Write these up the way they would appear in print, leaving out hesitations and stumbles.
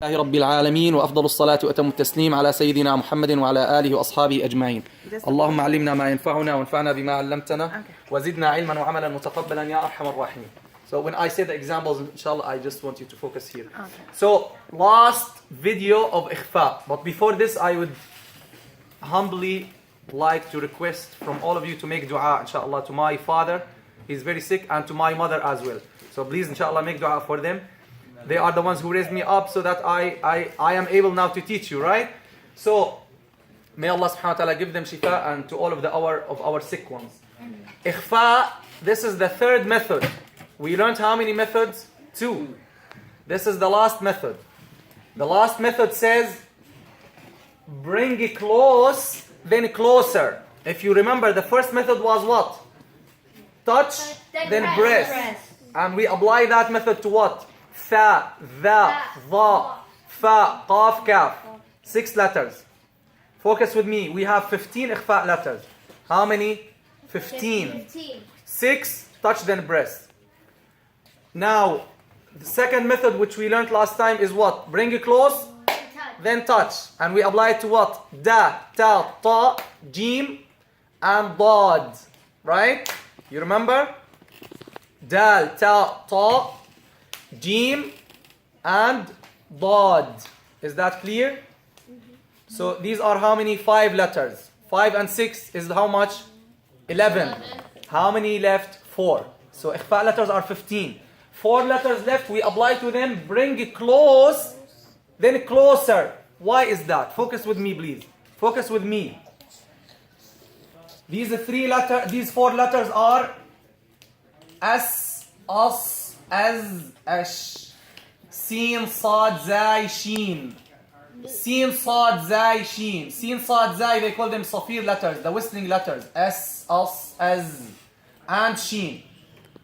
الله رب العالمين وأفضل الصلاة وأتم التسليم على سيدنا محمد وعلى آله وأصحابه أجمعين. اللهم علمنا ما ينفعنا وانفعنا بما علمتنا وزدنا علما وعملا متقبلا يا أرحم الراحمين. So when I say the examples, inshallah, I just want you to focus here. So last video of Ikhfa, but before this I would humbly like to request from all of you to make dua, inshallah, to my father. He's very sick, and to my mother as well. So please, inshallah, make dua for them. They are the ones who raised me up so that I am able now to teach you, right? So may Allah subhanahu wa ta'ala give them shifa, and to all of our sick ones. Ikhfa, this is the third method. We learned how many methods? 2. This is the last method. The last method says bring it close, then closer. If you remember, the first method was what? Touch, then press. And we apply that method to what? Tha, dha, dha, fa, qaf, kaf. 6 letters. Focus with me. We have 15 ikhfa letters. How many? 15. 6, touch then press. Now, the second method which we learned last time is what? Bring it close, then touch. And we apply it to what? Da, ta, ta, jim, and dad. Right? You remember? Dal, ta, ta, jim, and dad. Is that clear? So these are how many? 5 letters. 5 and 6 is how much? 11. How many left? 4. So ikhfa letters are 15. 4 letters left, we apply to them, bring it close, then closer. Why is that? Focus with me, please. Focus with me. These 4 letters are as, az, ash, sin, sad, zai, sheen. Sin, sad, zai, sheen. Sin, sad, zai, they call them safir letters, the whistling letters. S, as, and sheen.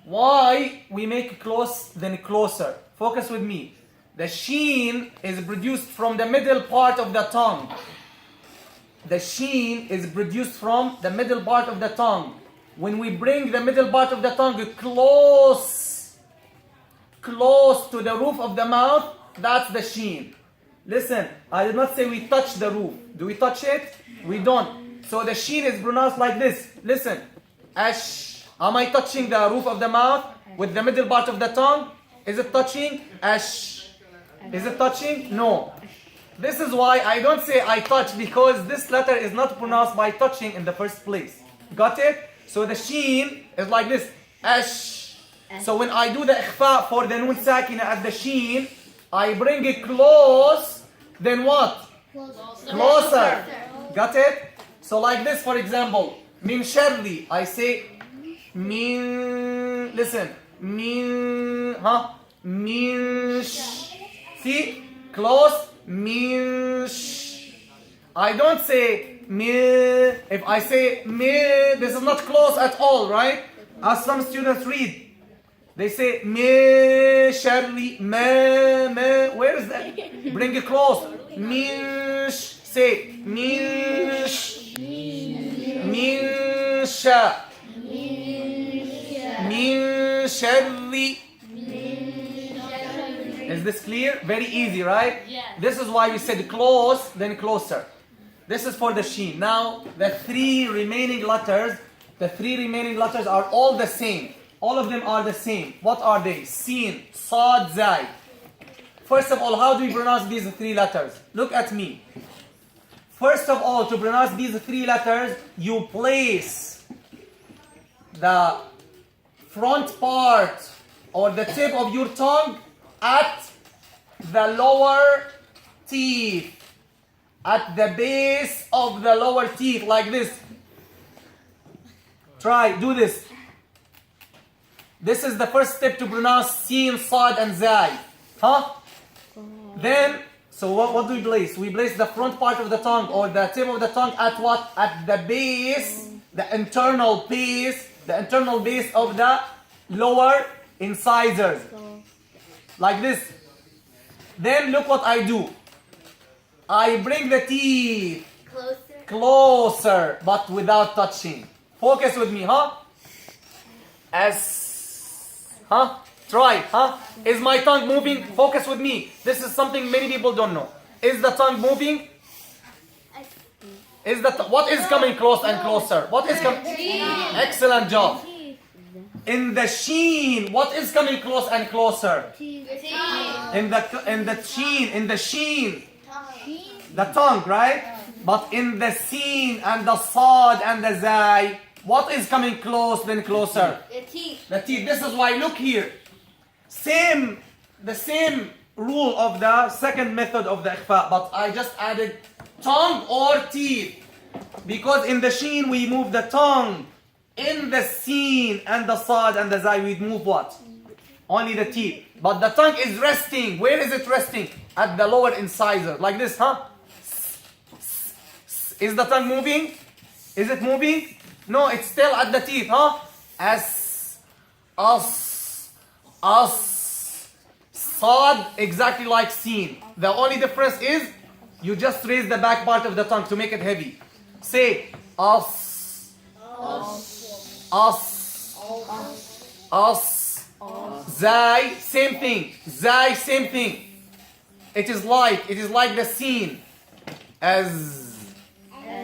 Why we make close then closer? Focus with me. The sheen is produced from the middle part of the tongue. The sheen is produced from the middle part of the tongue. When we bring the middle part of the tongue close to the roof of the mouth, that's the sheen. Listen, I did not say we touch the roof. Do we touch it? We don't. So the sheen is pronounced like this. Listen. Ash. Am I touching the roof of the mouth with the middle part of the tongue? Is it touching? Ash. Is it touching? No. This is why I don't say I touch, because this letter is not pronounced by touching in the first place. Got it? So the sheen is like this. Ash. So when I do the ikhfa for the nun sakina at the sheen, I bring it close, then what? Closer. Got it? So like this, for example, min sharri, I say min, listen, min, see, close, min, I don't say min. If I say min, this is not close at all, right? As some students read, they say min, sharli, ma, where is that? Bring it close, min, say, min, min, sha. Min sharri. Is this clear? Very easy, right? Yeah. This is why we said close, then closer. This is for the sheen. Now, the 3 remaining letters are all the same. All of them are the same. What are they? Sin, sad, zai. First of all, how do we pronounce these 3 letters? Look at me. First of all, to pronounce these 3 letters, you place the front part or the tip of your tongue at the lower teeth, at the base of the lower teeth, like this. Try, do this. This is the first step to pronounce sin, sad, and zai. Then, so what do we place? We place the front part of the tongue or the tip of the tongue at what? At the base, the internal base of the lower incisors. Like this. Then look what I do. I bring the teeth closer, but without touching. Focus with me, as, Try, huh? Is my tongue moving? Focus with me. This is something many people don't know. Is the tongue moving? What is coming close and closer? What is coming? Excellent job. In the sheen, what is coming close and closer? In the sheen, the tongue, right? But in the seen and the sad and the zai, what is coming close then closer? The teeth. This is why, look here. The same rule of the second method of the ikhfa, but I just added tongue or teeth. Because in the sheen we move the tongue. In the seen and the sad and the zai we move what? Only the teeth. But the tongue is resting. Where is it resting? At the lower incisor. Like this, huh? Is the tongue moving? Is it moving? No, it's still at the teeth, huh? Sad, exactly like seen. The only difference is you just raise the back part of the tongue to make it heavy. Say Zai, same thing. Zai, same thing. It is like the seen.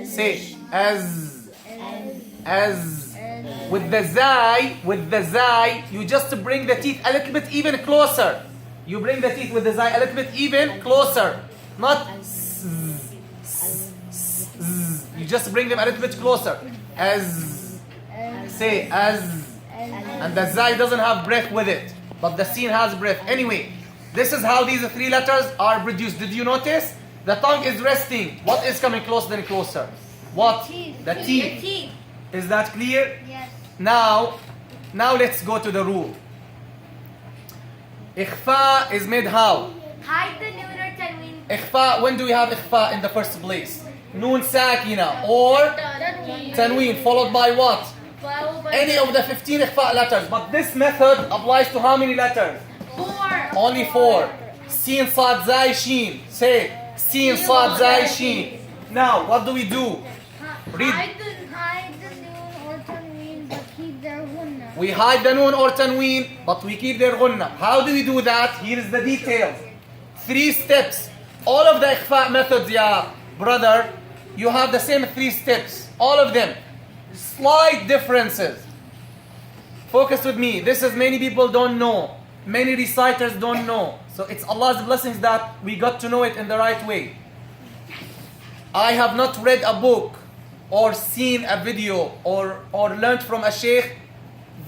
Say with the zai, you just bring the teeth a little bit even closer. You bring the teeth with the zai a little bit even closer. Not you just bring them a little bit closer. And the zai doesn't have breath with it, but the seen has breath. Anyway, this is how these three letters are produced. Did you notice? The tongue is resting. What is coming closer than closer? What? The teeth. Is that clear? Yes. Now let's go to the rule. Ikhfa is made how? Hide the noon or tanween. Ikhfa, when do we have ikhfa in the first place? Noon sakina or tanween, followed by what? Any of the 15 ikhfa letters. But this method applies to how many letters? 4. Only 4. Sin, sad, zai, sheen. Say, sin, sad, zai, sheen. Now, what do we do? Read. Hide the noon or tanween, but keep their gunna. We hide the noon or tanween, but we keep their gunna. How do we do that? Here is the details. 3 steps. All of the ikhfa methods, yeah, brother, you have the same 3 steps. All of them. Slight differences. Focus with me. This is many people don't know. Many reciters don't know. So it's Allah's blessings that we got to know it in the right way. I have not read a book or seen a video or learned from a sheikh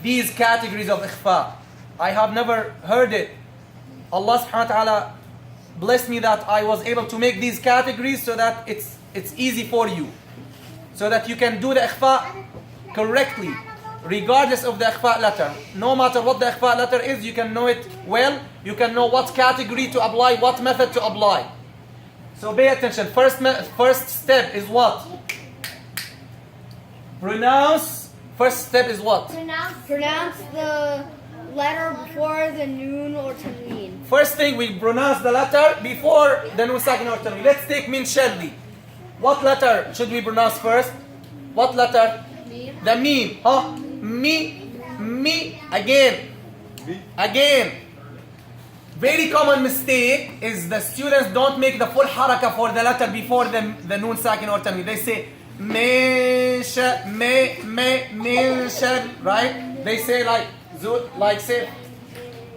these categories of ikhfa. I have never heard it. Allah subhanahu wa ta'ala blessed me that I was able to make these categories so that it's easy for you. So that you can do the ikhfa correctly, regardless of the ikhfa letter. No matter what the ikhfa letter is, you can know it well. You can know what category to apply, what method to apply. So pay attention. First step is what? Pronounce. First step is what? Pronounce the letter before the noon or tanween. First thing, we pronounce the letter before the noon sakin or tanween. Let's take min shadli. What letter should we pronounce first? What letter? Mim. The mim. Huh? Me. Again. Very common mistake is the students don't make the full haraka for the letter before the noon sakin or tanween. They say min shad, right? They say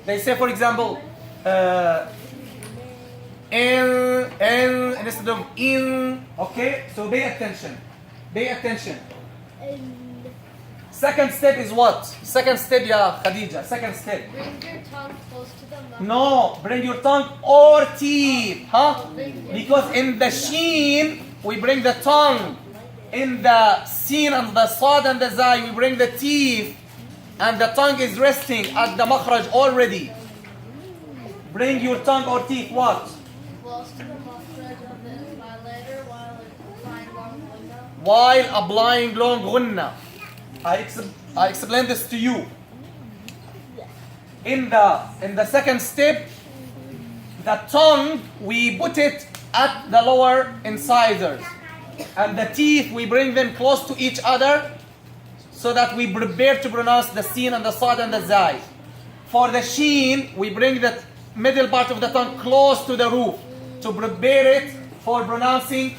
they say for example in instead of in. Okay, so pay attention. Second step is what? Second step, ya Khadija. Second step. Bring your tongue close to the mouth. No, bring your tongue or teeth, huh? Because in the sheen we bring the tongue. In the sin and the sad and the zai we bring the teeth, and the tongue is resting at the makhraj already. Bring your tongue or teeth what? Close to the makhraj of the letter While applying long gunna. I explain this to you. In the second step, the tongue we put it at the lower incisors, and the teeth we bring them close to each other, so that we prepare to pronounce the sin and the sad and the zai. For the sheen, we bring the middle part of the tongue close to the roof to prepare it for pronouncing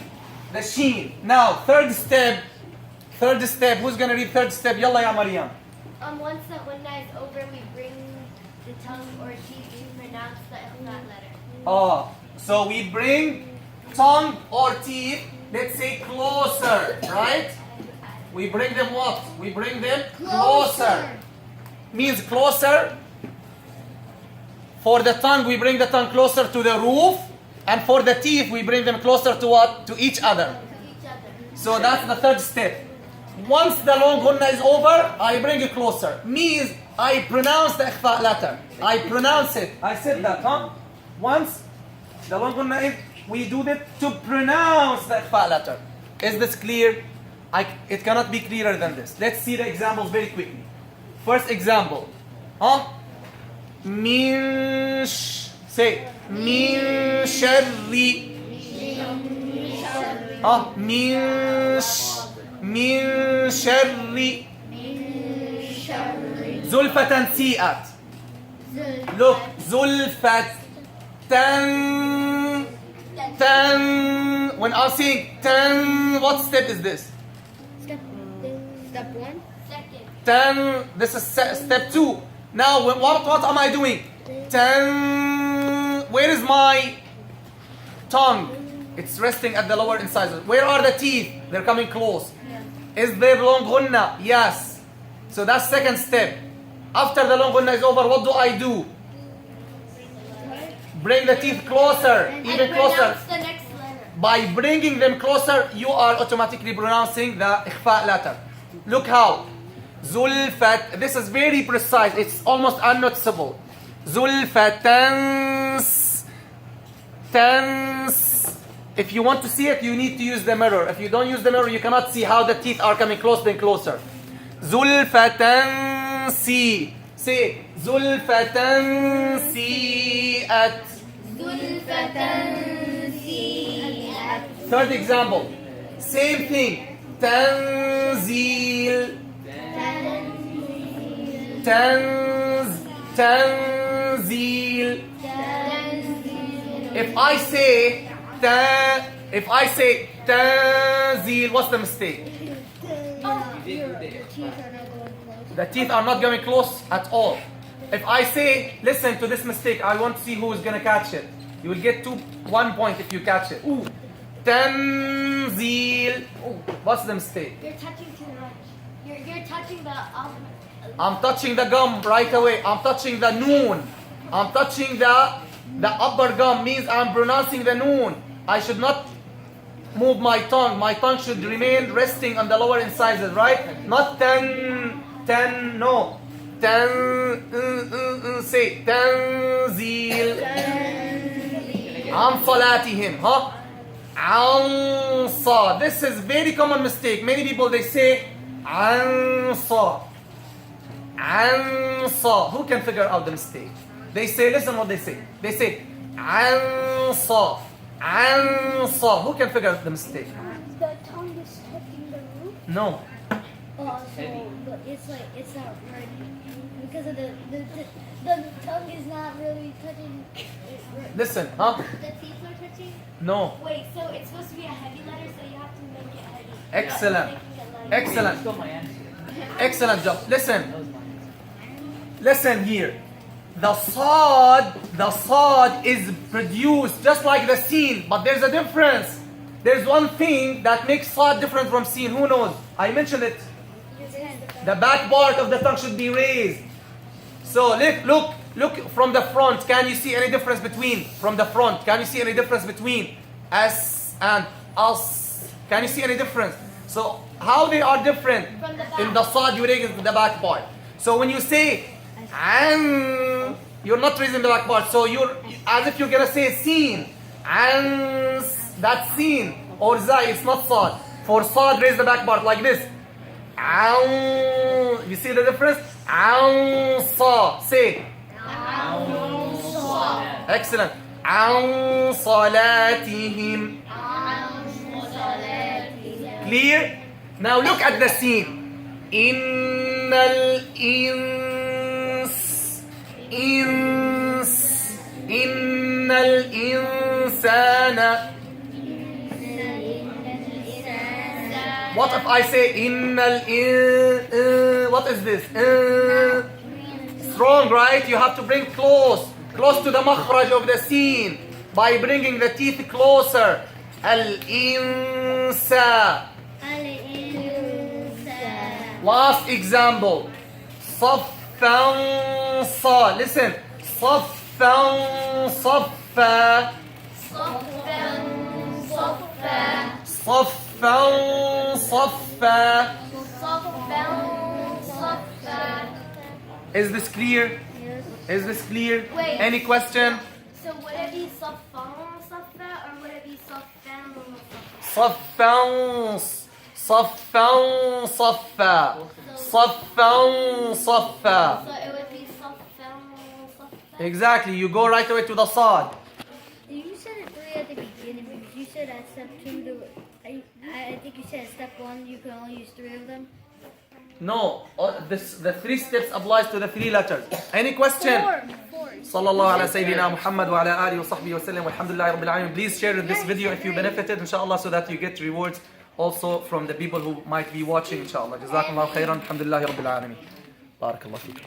the sheen. Now, third step. Who's going to read third step? Yalla ya Maryam. Once the ghunna is over, we bring the tongue or teeth to pronounce the ikhfa letter. So we bring tongue or teeth, let's say closer, right? We bring them what? We bring them closer. Means closer. For the tongue, we bring the tongue closer to the roof. And for the teeth, we bring them closer to what? To each other. So that's the third step. Once the long ghunna is over, I bring it closer. Means I pronounce the ikhfa letter. I pronounce it. I said that, huh? Once the long ghunna is, we do that to pronounce the ikhfa letter. Is this clear? It cannot be clearer than this. Let's see the examples very quickly. First example. Say min sharri. min sharri. Zulfatan si'at. Look, zulfatan. When I'm saying tan, what step is this? Step 1. Second. This is step 2. Now, what am I doing? Where is my tongue? It's resting at the lower incisors. Where are the teeth? They're coming close. Is there long ghunna? Yes. So that's second step. After the long ghunna is over, what do I do? Bring the teeth closer, even closer. The next letter. By bringing them closer, you are automatically pronouncing the ikhfa letter. Look how. Zulfat. This is very precise. It's almost unnoticeable. Zulfatans. If you want to see it, you need to use the mirror. If you don't use the mirror, you cannot see how the teeth are coming closer and closer. Zulfatansi. Say Zulfatansi'at. Third example. Same thing. Tanzil. Tanzil. If I say tanzil, what's the mistake? The teeth are not going close at all. If I say, listen to this mistake, I want to see who is going to catch it. You will get 1 point if you catch it. Tanzil. What's the mistake? You're touching too much. You're touching the I'm touching the gum right away. I'm touching the noon. I'm touching the upper gum, means I'm pronouncing the noon. I should not move my tongue. My tongue should remain resting on the lower incisors, right? Not no. Say tanzil. An salatihim, huh? Ansa. This is very common mistake. Many people, they say ansa. Ansa. Who can figure out the mistake? They say, listen what they say. They say ansa. Ansa. Who can figure out the mistake? The tongue is touching the roof. No. So it's not right because of the tongue is not really touching. Listen, huh? The teeth are touching? No. Wait, so it's supposed to be a heavy letter, so you have to make it heavy. Excellent. Yeah, Excellent. Excellent job. Listen here. The sad is produced just like the sin, but there's a difference. There's one thing that makes sad different from sin. Who knows? I mentioned it. The back part of the tongue should be raised. So look from the front. Can you see any difference between from the front? Can you see any difference between as and as? Can you see any difference? So how they are different? From the back. In the sad, you raise the back part. So when you say and, you're not raising the back part. So you're as if you're gonna say sin. And that's sin. Or zai, it's not sad. For sad, raise the back part like this. You see the difference? Say. Excellent. Salatihim. Clear? Now look at the scene. Innal ins. ins. إن الإنسان. What if I say إن what is this? Strong, right? You have to bring close to the makhraj of the scene by bringing the teeth closer. الإنسان. Last example. صفا صا. Listen. صفا صفا. صفا صفا. Is this clear? Is this clear? Wait. Any question? So would it be صفا صفا or would it be صفا صفا صفا صفا. صفا صفا. So it would be صفا صفا. Exactly. You go right away to the sad. You said it 3 at the beginning because you said at step 2 I think you said at step 1 you can only use 3 of them. No, the 3 steps applies to the 3 letters. Any question? 4. صلى الله على سيدنا محمد وعلى آله وصحبه وسلم والحمد لله رب العالمين. Please share this video if you benefited, inshallah, so that you get rewards also from the people who might be watching, inshallah. جزاكم الله خيرا. الحمد لله رب العالمين. بارك الله فيكم.